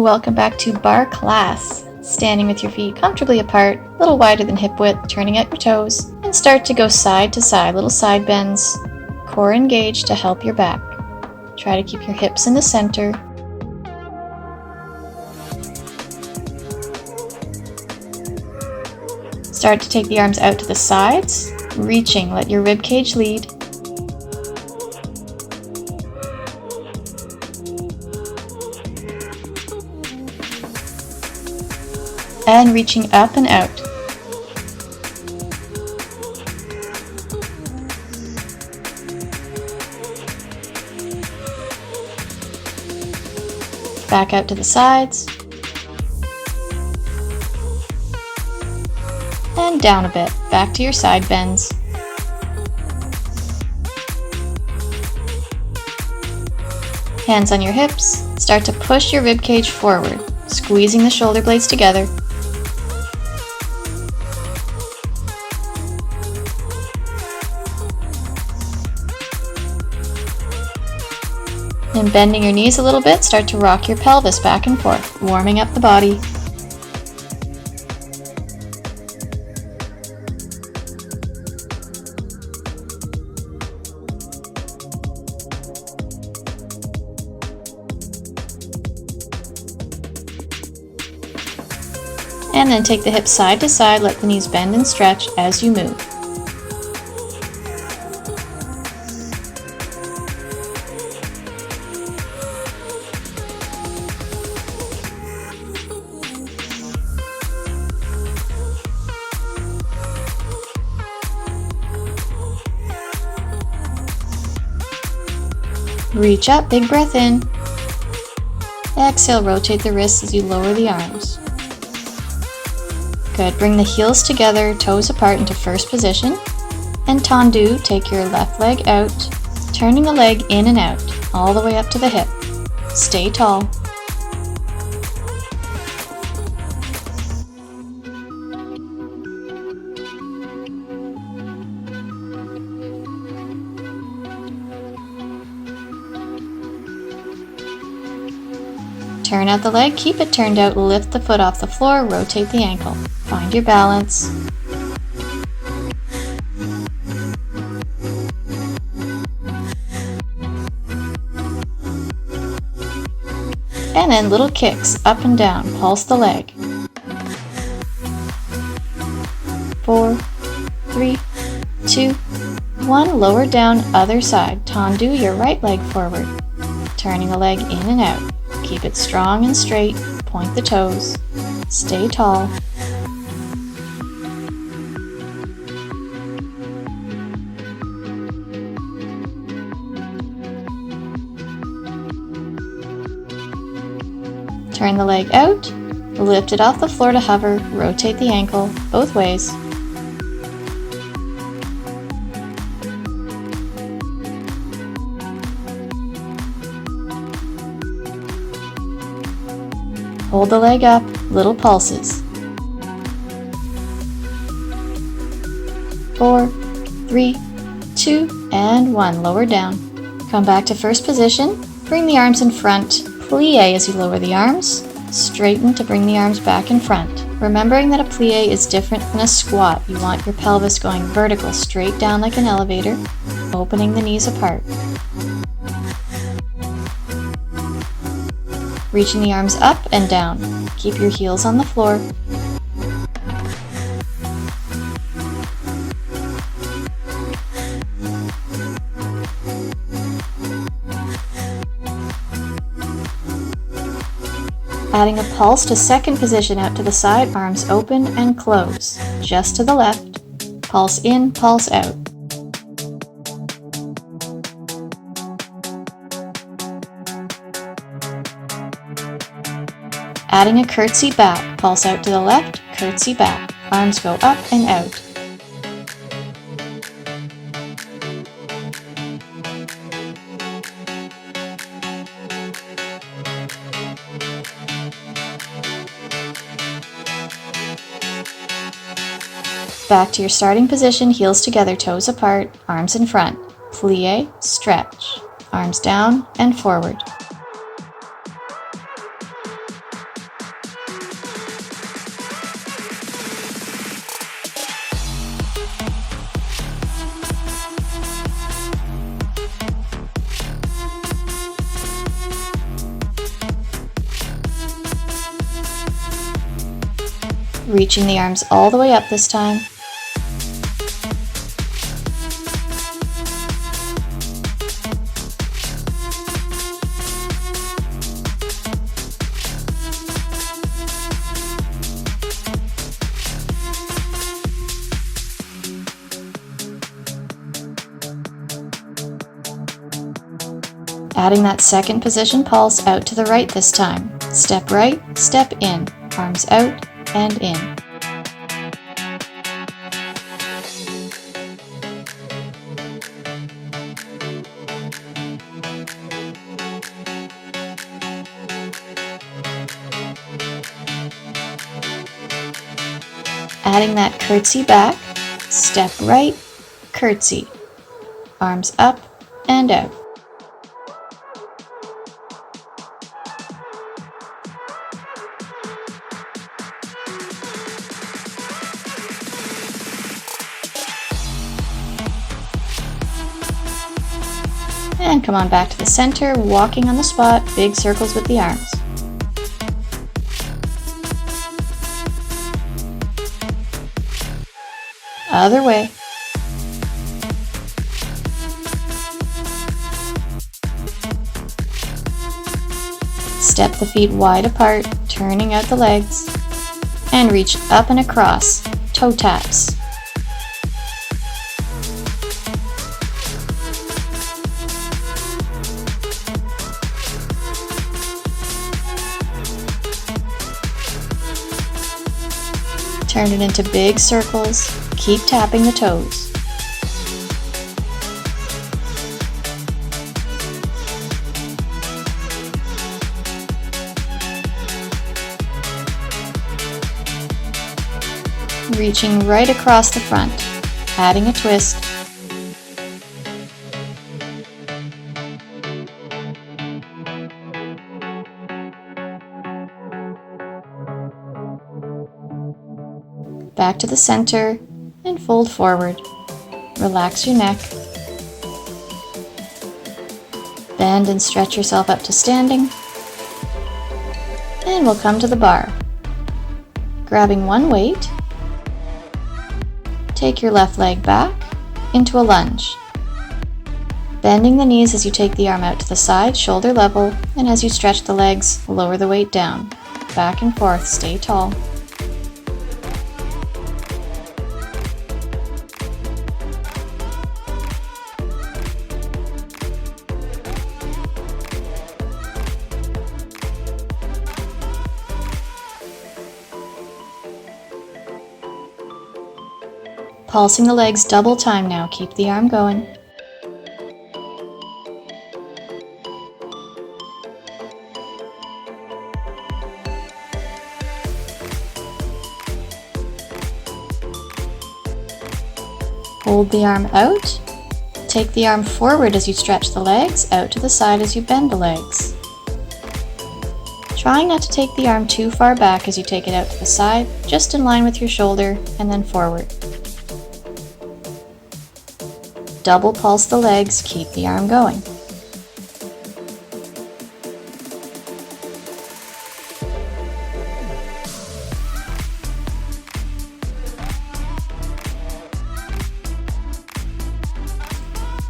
welcome back to barre class. Standing with your feet comfortably apart, a little wider than hip width, turning at your toes, and start to go side to side, little side bends, core engaged to help your back. Try to keep your hips in the center. Start to take the arms out to the sides, reaching, let your rib cage lead. And reaching up and out. Back out to the sides. And down a bit, back to your side bends. Hands on your hips, start to push your rib cage forward, squeezing the shoulder blades together. And bending your knees a little bit, start to rock your pelvis back and forth, warming up the body. And then take the hips side to side, let the knees bend and stretch as you move. Reach up, big breath in. Exhale, rotate the wrists as you lower the arms. Good, bring the heels together, toes apart into first position. And tendu, take your left leg out, turning the leg in and out, all the way up to the hip. Stay tall. Turn out the leg, keep it turned out, lift the foot off the floor, rotate the ankle. Find your balance. And then little kicks up and down, pulse the leg. 4, 3, 2, 1, lower down, other side. Tendu your right leg forward, turning the leg in and out. Keep it strong and straight, point the toes, stay tall. Turn the leg out, lift it off the floor to hover, rotate the ankle both ways. Hold the leg up, little pulses. 4, 3, 2, and 1. Lower down. Come back to first position. Bring the arms in front. Plie as you lower the arms. Straighten to bring the arms back in front. Remembering that a plie is different than a squat. You want your pelvis going vertical, straight down like an elevator, opening the knees apart. Reaching the arms up and down. Keep your heels on the floor. Adding a pulse to second position out to the side, arms open and close. Just to the left. Pulse in, pulse out. Adding a curtsy back, pulse out to the left, curtsy back. Arms go up and out. Back to your starting position, heels together, toes apart, arms in front. Plie, stretch. Arms down and forward. reaching the arms all the way up this time. Adding that second position pulse out to the right this time. Step right, step in, arms out and in. Adding that curtsy back, step right, curtsy, arms up and out. And come on back to the center, walking on the spot, big circles with the arms. Other way. Step the feet wide apart, turning out the legs, and reach up and across, toe taps. Turn it into big circles. Keep tapping the toes. Reaching right across the front, adding a twist. Back to the center and fold forward. Relax your neck. Bend and stretch yourself up to standing. And we'll come to the bar. Grabbing one weight, take your left leg back into a lunge. Bending the knees as you take the arm out to the side, shoulder level, and as you stretch the legs, lower the weight down. Back and forth, stay tall. Pulsing the legs double time now, keep the arm going. Hold the arm out. Take the arm forward as you stretch the legs, out to the side as you bend the legs. Trying not to take the arm too far back as you take it out to the side, just in line with your shoulder, and then forward. Double pulse the legs, keep the arm going.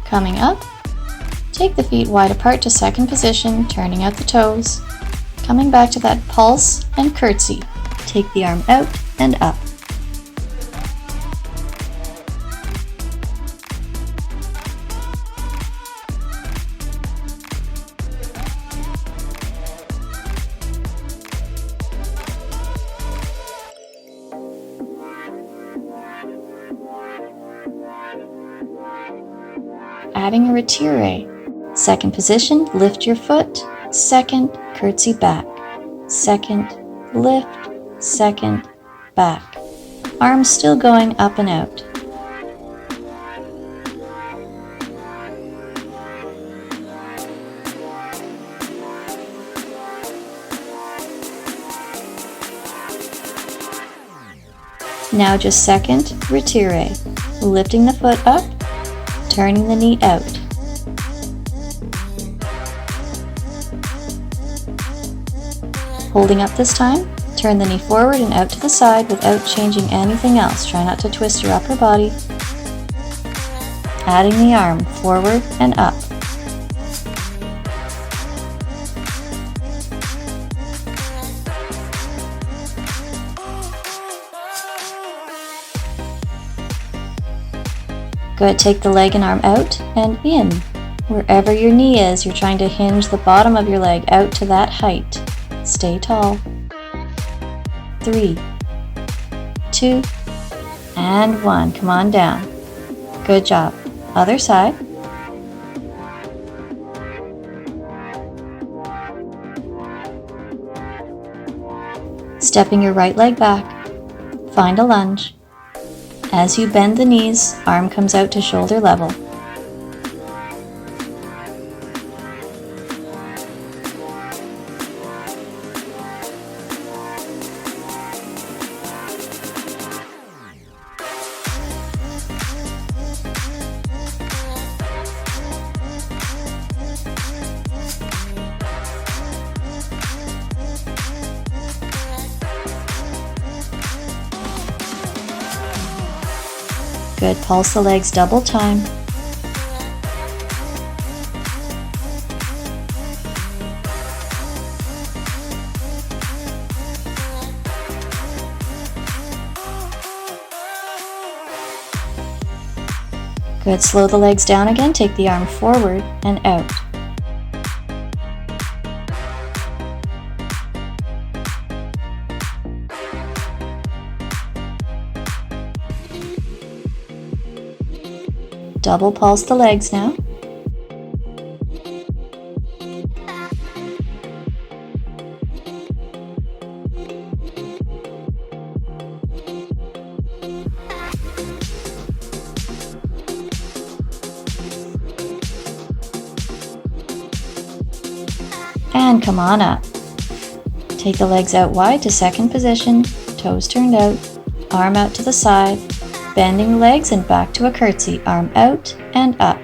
Coming up, take the feet wide apart to second position, turning out the toes. Coming back to that pulse and curtsy. Take the arm out and up. Adding a retire. Second position, lift your foot. Second, curtsy back. Second, lift. Second, back. Arms still going up and out. Now just second, retire. Lifting the foot up, turning the knee out. Holding up this time, Turn the knee forward and out to the side without changing anything else. Try not to twist your upper body. Adding the arm forward and up. Good, take the leg and arm out and in. Wherever your knee is, you're trying to hinge the bottom of your leg out to that height. Stay tall. 3, 2, and 1. Come on down. Good job. Other side. Stepping your right leg back. Find a lunge. As you bend the knees, arm comes out to shoulder level. Good, pulse the legs double time. Good, slow the legs down again, take the arm forward and out. Double pulse the legs now. And come on up. Take the legs out wide to second position, toes turned out, arm out to the side, bending the legs and back to a curtsy, arm out and up.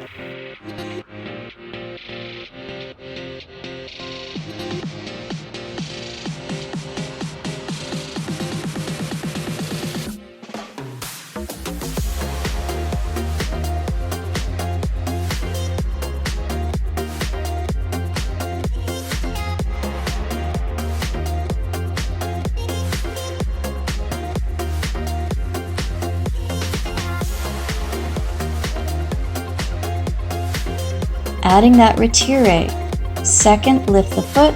Adding that retire. Second, lift the foot.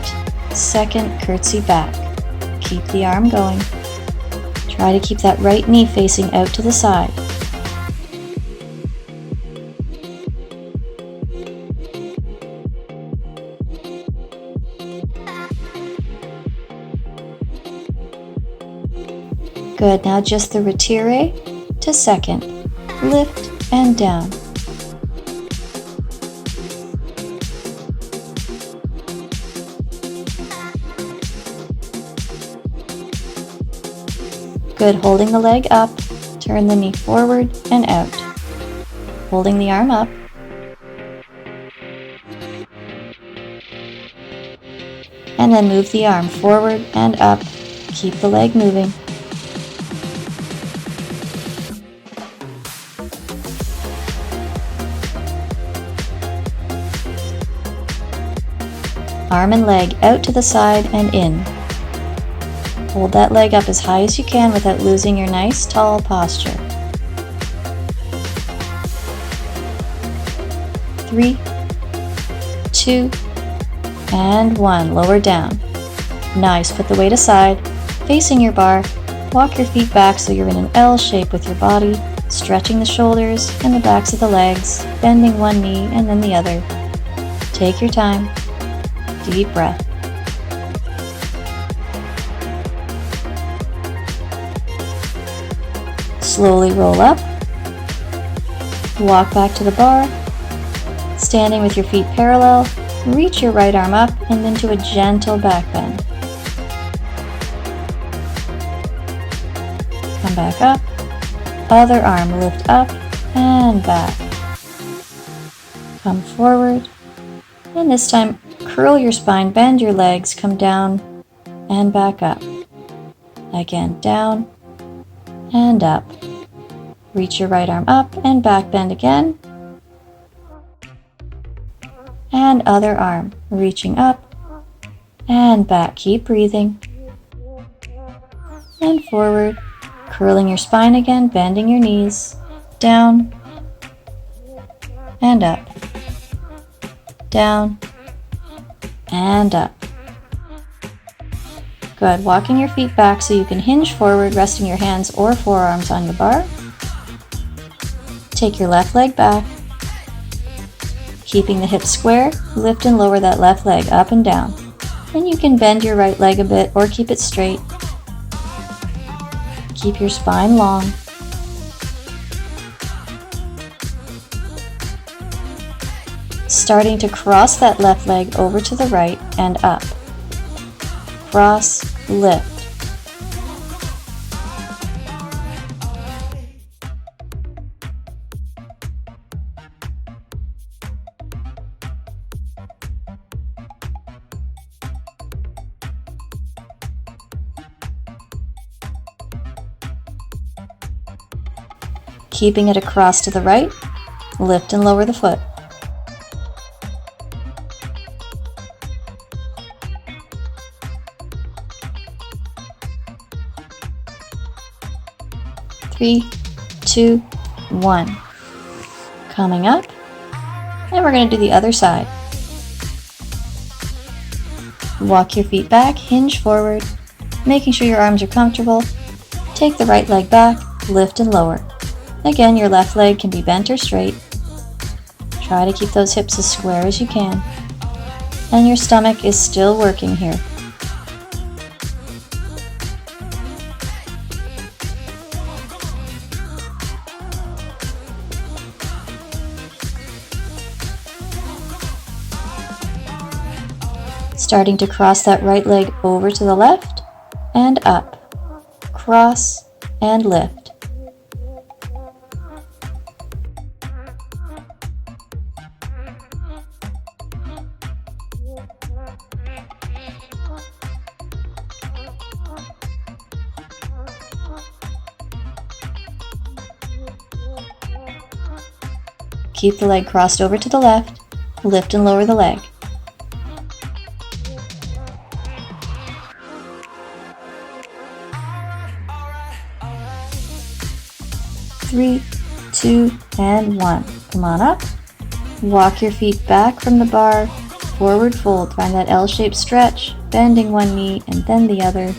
Second, curtsy back. Keep the arm going. Try to keep that right knee facing out to the side. Good, now just the retire to second. Lift and down. Good, holding the leg up, turn the knee forward and out. Holding the arm up. And then move the arm forward and up. Keep the leg moving. Arm and leg out to the side and in. Hold that leg up as high as you can without losing your nice tall posture. 3, 2, and 1. Lower down. Nice. Put the weight aside, facing your bar. Walk your feet back so you're in an L shape with your body, stretching the shoulders and the backs of the legs, bending one knee and then the other. Take your time. Deep breath. Slowly roll up, walk back to the bar, standing with your feet parallel, reach your right arm up and into a gentle back bend. Come back up, other arm lift up and back. Come forward, and this time curl your spine, bend your legs, come down and back up. Again, down and up. Reach your right arm up and back bend again. And other arm, reaching up and back. Keep breathing. And forward, curling your spine again, bending your knees, down and up, down and up. Good. Walking your feet back so you can hinge forward, resting your hands or forearms on your bar. Take your left leg back. Keeping the hips square, lift and lower that left leg up and down. And you can bend your right leg a bit or keep it straight. Keep your spine long. Starting to cross that left leg over to the right and up. Cross, lift. Keeping it across to the right, lift and lower the foot. Three, two, one. Coming up, and we're going to do the other side. Walk your feet back, hinge forward, making sure your arms are comfortable. Take the right leg back, lift and lower. Again, your left leg can be bent or straight. Try to keep those hips as square as you can. And your stomach is still working here. Starting to cross that right leg over to the left and up. Cross and lift. Keep the leg crossed over to the left, lift and lower the leg. Three, two, and one. Come on up. Walk your feet back from the bar, forward fold. Find that L-shaped stretch, bending one knee and then the other.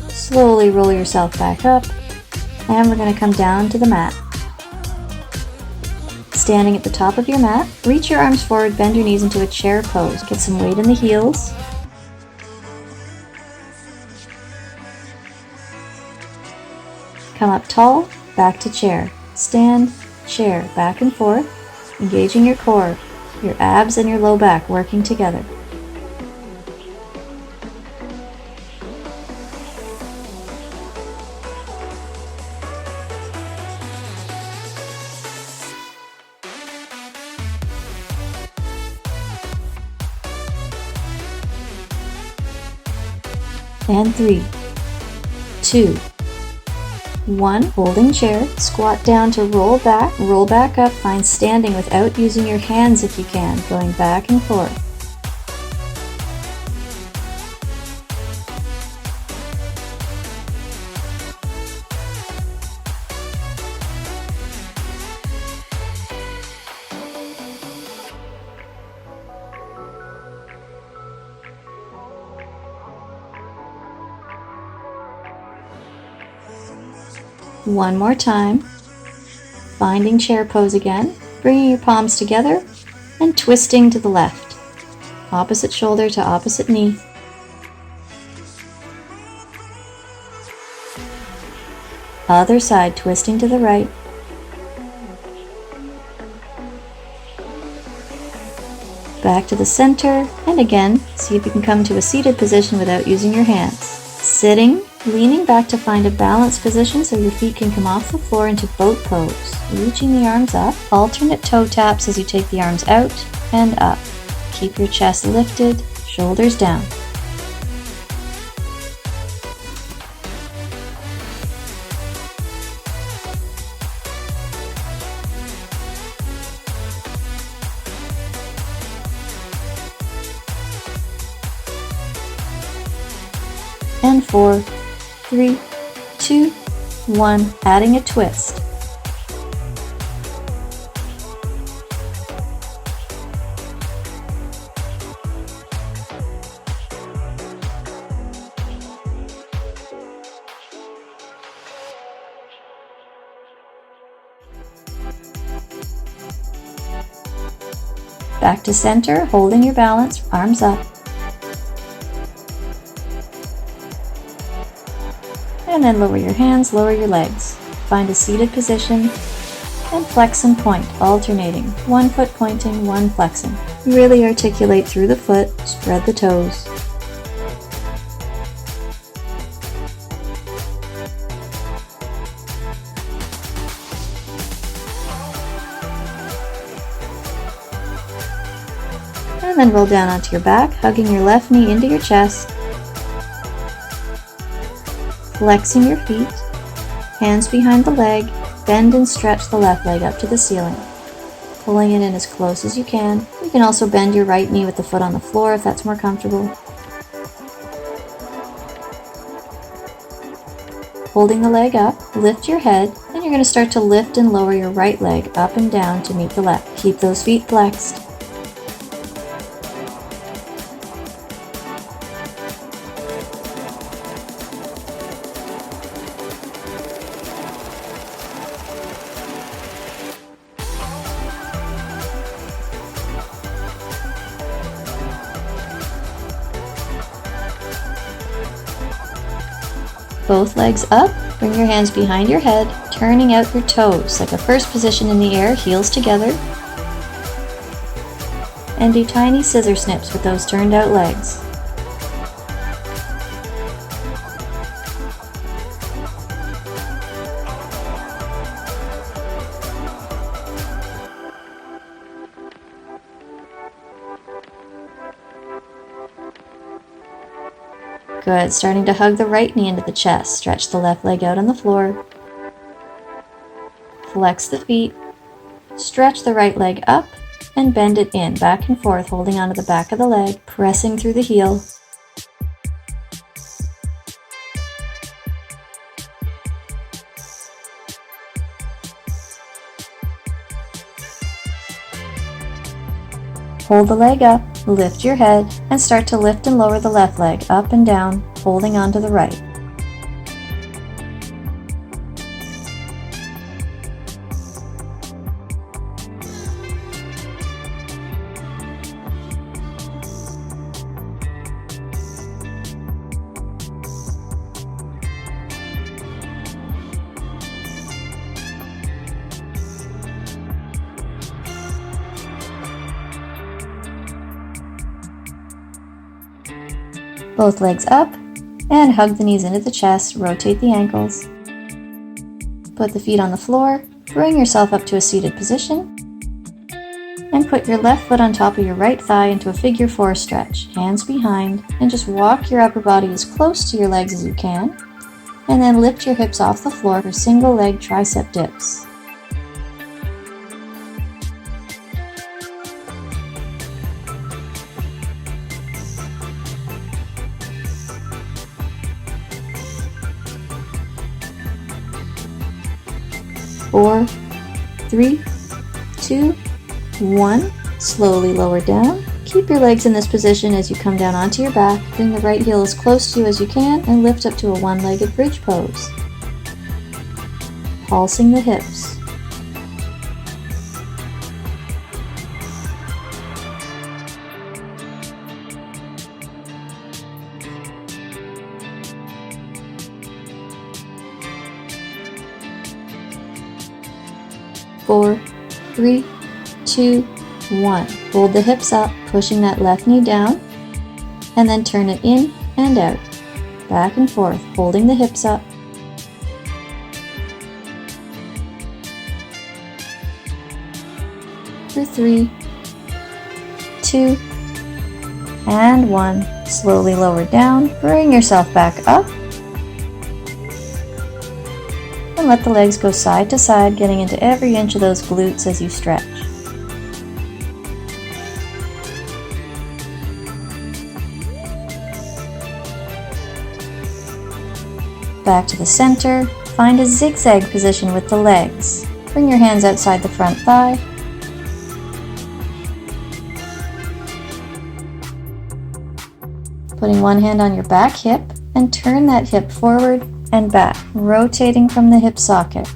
Slowly roll yourself back up, and we're going to come down to the mat. Standing at the top of your mat, reach your arms forward, bend your knees into a chair pose. Get some weight in the heels. Come up tall, back to chair. Stand, chair, back and forth, engaging your core, your abs and your low back working together. And 3, 2, 1. Holding chair, squat down to roll back up, find standing without using your hands if you can, going back and forth. One more time, finding chair pose again, bringing your palms together and twisting to the left, opposite shoulder to opposite knee. Other side, twisting to the right. Back to the center, and again, see if you can come to a seated position without using your hands. Sitting, leaning back to find a balanced position so your feet can come off the floor into boat pose. reaching the arms up. Alternate toe taps as you take the arms out and up. Keep your chest lifted, shoulders down. And 4, 3, 2, 1, adding a twist. Back to center, holding your balance, arms up. And then lower your hands, lower your legs. Find a seated position and flex and point, alternating. One foot pointing, one flexing. Really articulate through the foot, spread the toes. And then roll down onto your back, hugging your left knee into your chest. Flexing your feet, hands behind the leg, bend and stretch the left leg up to the ceiling. Pulling it in as close as you can. You can also bend your right knee with the foot on the floor if that's more comfortable. Holding the leg up, lift your head, and you're going to start to lift and lower your right leg up and down to meet the left. Keep those feet flexed. Both legs up, bring your hands behind your head, turning out your toes like a first position in the air, heels together. And do tiny scissor snips with those turned out legs. Good, starting to hug the right knee into the chest. Stretch the left leg out on the floor. Flex the feet. Stretch the right leg up and bend it in, back and forth, holding onto the back of the leg, pressing through the heel. Hold the leg up, lift your head, and start to lift and lower the left leg up and down, holding onto the right. Both legs up, and hug the knees into the chest, rotate the ankles. Put the feet on the floor, bring yourself up to a seated position, and put your left foot on top of your right thigh into a figure 4 stretch, hands behind, and just walk your upper body as close to your legs as you can, and then lift your hips off the floor for single leg tricep dips. Four, 3, 2, 1. Slowly lower down. Keep your legs in this position as you come down onto your back. Bring the right heel as close to you as you can and lift up to a one-legged bridge pose. Pulsing the hips. Four, 3, 2, 1. Hold the hips up, pushing that left knee down, and then turn it in and out, back and forth, holding the hips up. for 3, 2, and 1. Slowly lower down, bring yourself back up, and let the legs go side to side, getting into every inch of those glutes as you stretch. Back to the center, find a zigzag position with the legs. Bring your hands outside the front thigh. Putting one hand on your back hip and turn that hip forward and back, rotating from the hip socket.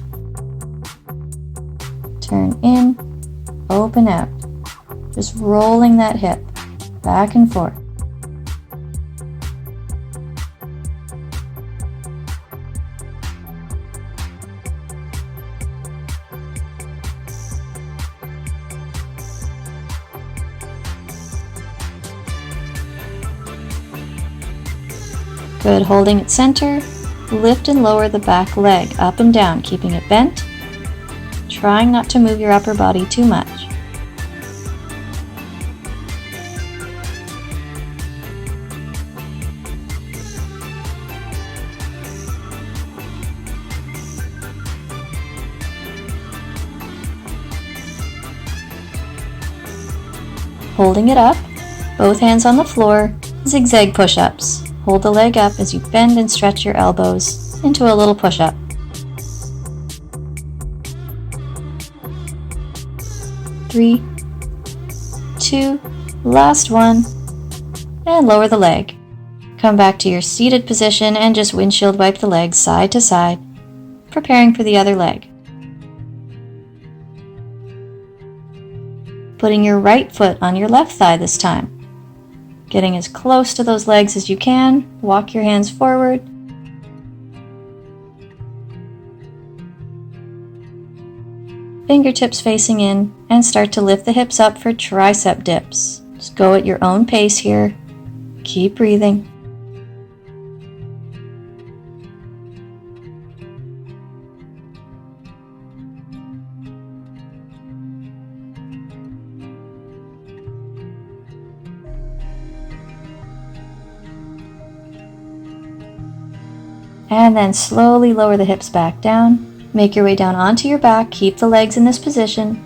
Turn in, open out. Just rolling that hip back and forth. Good, holding it center, lift and lower the back leg up and down, keeping it bent, trying not to move your upper body too much. Holding it up, both hands on the floor, zigzag push-ups. Hold the leg up as you bend and stretch your elbows into a little push-up. Three, 2, last one, and lower the leg. Come back to your seated position and just windshield wipe the legs side to side, preparing for the other leg. Putting your right foot on your left thigh this time. Getting as close to those legs as you can, walk your hands forward. Fingertips facing in, and start to lift the hips up for tricep dips. Just go at your own pace here. Keep breathing. And then slowly lower the hips back down. Make your way down onto your back, keep the legs in this position.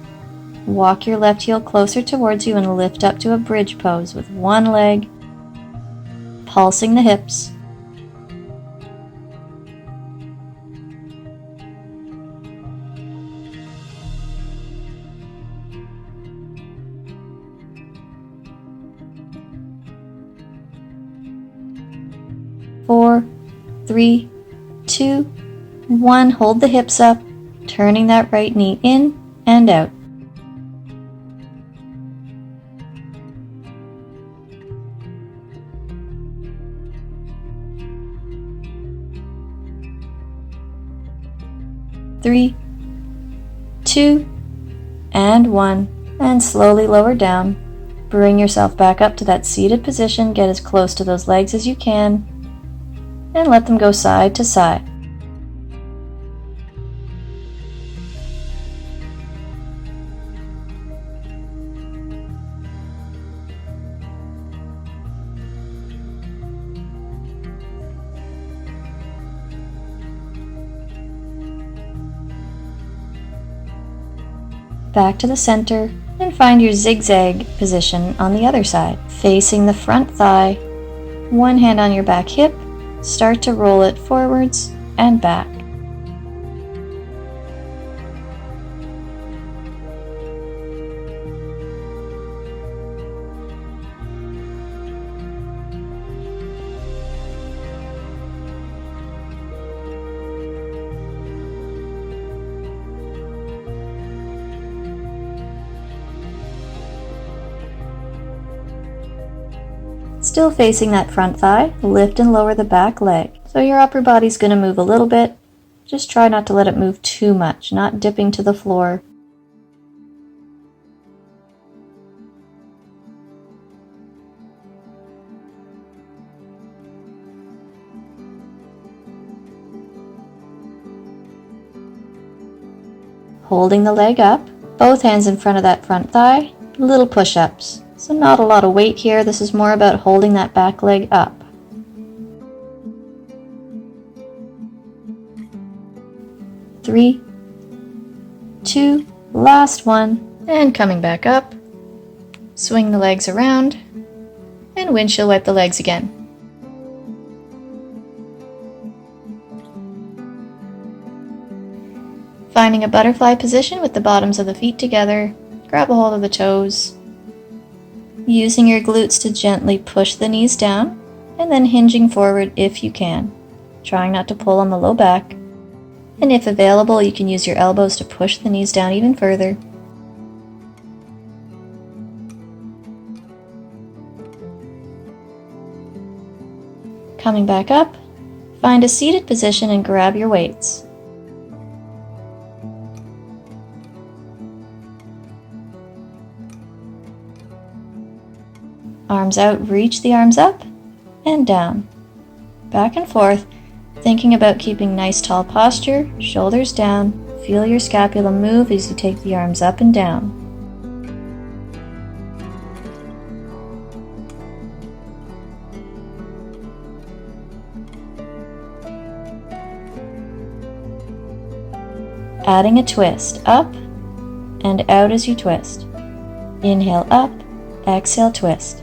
Walk your left heel closer towards you and lift up to a bridge pose with one leg, pulsing the hips. Four, 3, 2, 1. Hold the hips up, turning that right knee in and out. Three, 2, and 1. And slowly lower down. Bring yourself back up to that seated position. Get as close to those legs as you can. And let them go side to side. Back to the center and find your zigzag position on the other side. Facing the front thigh, one hand on your back hip, start to roll it forwards and back. Still facing that front thigh, lift and lower the back leg. So your upper body's going to move a little bit. Just try not to let it move too much, not dipping to the floor. Holding the leg up, both hands in front of that front thigh, little push-ups. So not a lot of weight here, this is more about holding that back leg up. Three, two, last one, and coming back up. Swing the legs around, and windshield wipe the legs again. Finding a butterfly position with the bottoms of the feet together, grab a hold of the toes. Using your glutes to gently push the knees down, and then hinging forward if you can, trying not to pull on the low back. And if available, you can use your elbows to push the knees down even further. Coming back up, find a seated position and grab your weights. Arms out, reach the arms up and down. Back and forth, thinking about keeping nice tall posture, shoulders down. Feel your scapula move as you take the arms up and down. Adding a twist, up and out as you twist. Inhale up, exhale twist.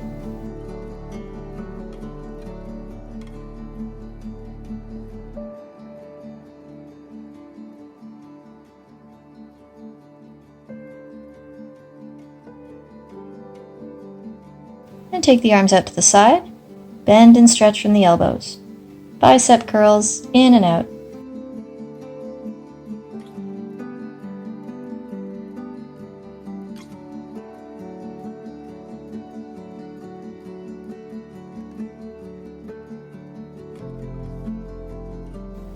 And take the arms out to the side, bend and stretch from the elbows. Bicep curls, in and out.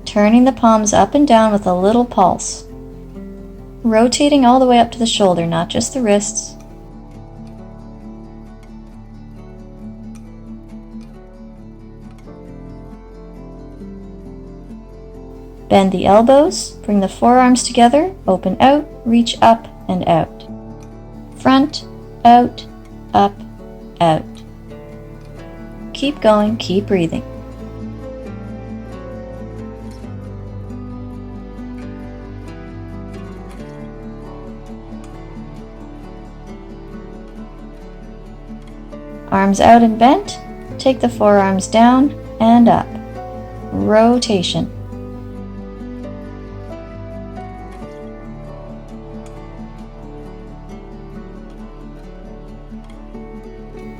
Turning the palms up and down with a little pulse. Rotating all the way up to the shoulder, not just the wrists. Bend the elbows, bring the forearms together, open out, reach up and out. Front, out, up, out. Keep going, keep breathing. Arms out and bent, take the forearms down and up. Rotation.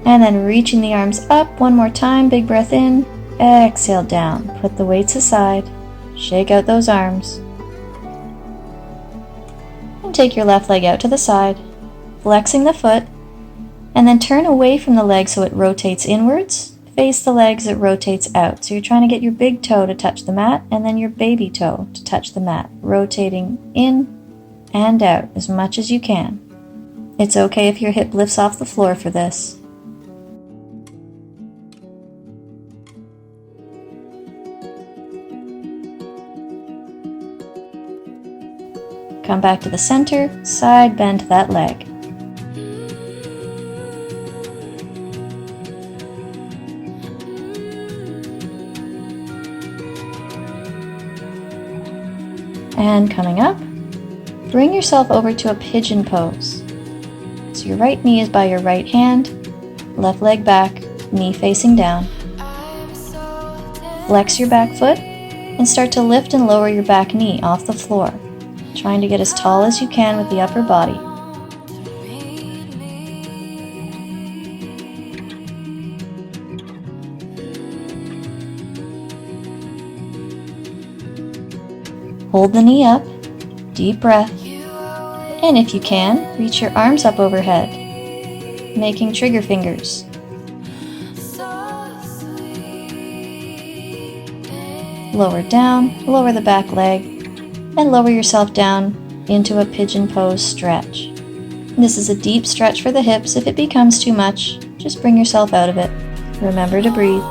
And then reaching the arms up one more time, big breath in, exhale down. Put the weights aside, shake out those arms. And take your left leg out to the side, flexing the foot, and then turn away from the leg so it rotates inwards. Face the legs, it rotates out. So you're trying to get your big toe to touch the mat and then your baby toe to touch the mat, rotating in and out as much as you can. It's okay if your hip lifts off the floor for this. Come back to the center, side bend that leg. And coming up, bring yourself over to a pigeon pose. So your right knee is by your right hand, left leg back, knee facing down. Flex your back foot and start to lift and lower your back knee off the floor, trying to get as tall as you can with the upper body. Hold the knee up, deep breath, and if you can, reach your arms up overhead, making trigger fingers. Lower down, lower the back leg, and lower yourself down into a pigeon pose stretch. This is a deep stretch for the hips. If it becomes too much, just bring yourself out of it. Remember to breathe.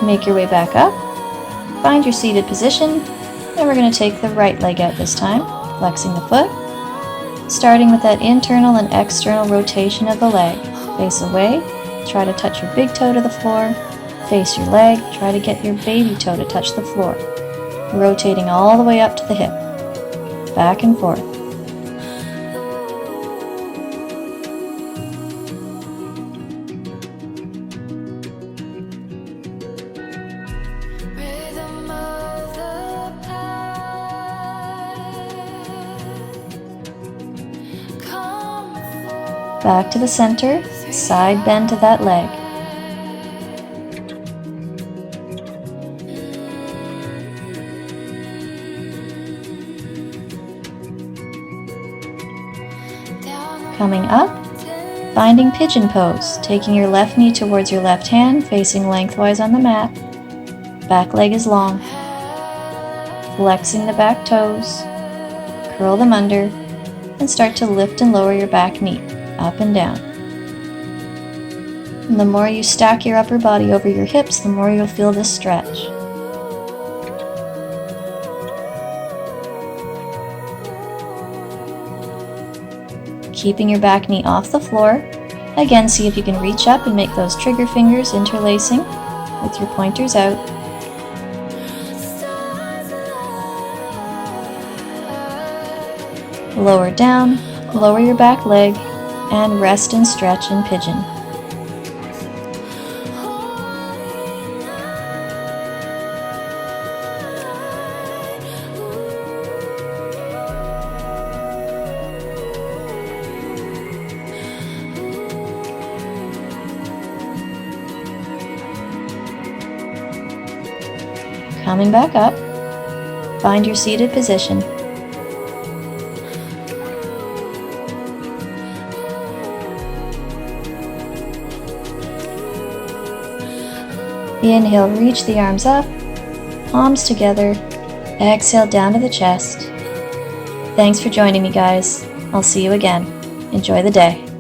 Make your way back up, find your seated position, And we're going to take the right leg out this time, flexing the foot, starting with that internal and external rotation of the leg. Face away, try to touch your big toe to the floor. Face your leg, try to get your baby toe to touch the floor. Rotating all the way up to the hip. Back and forth. Back to the center, side bend to that leg. Coming up, finding pigeon pose, taking your left knee towards your left hand, facing lengthwise on the mat. Back leg is long. Flexing the back toes, curl them under, and start to lift and lower your back knee, up and down. And the more you stack your upper body over your hips, the more you'll feel this stretch. Keeping your back knee off the floor. Again, see if you can reach up and make those trigger fingers interlacing with your pointers out. Lower down, lower your back leg, and rest and stretch in pigeon. Coming back up, find your seated position. Inhale, reach the arms up, palms together, exhale down to the chest. Thanks for joining me, guys. I'll see you again. Enjoy the day.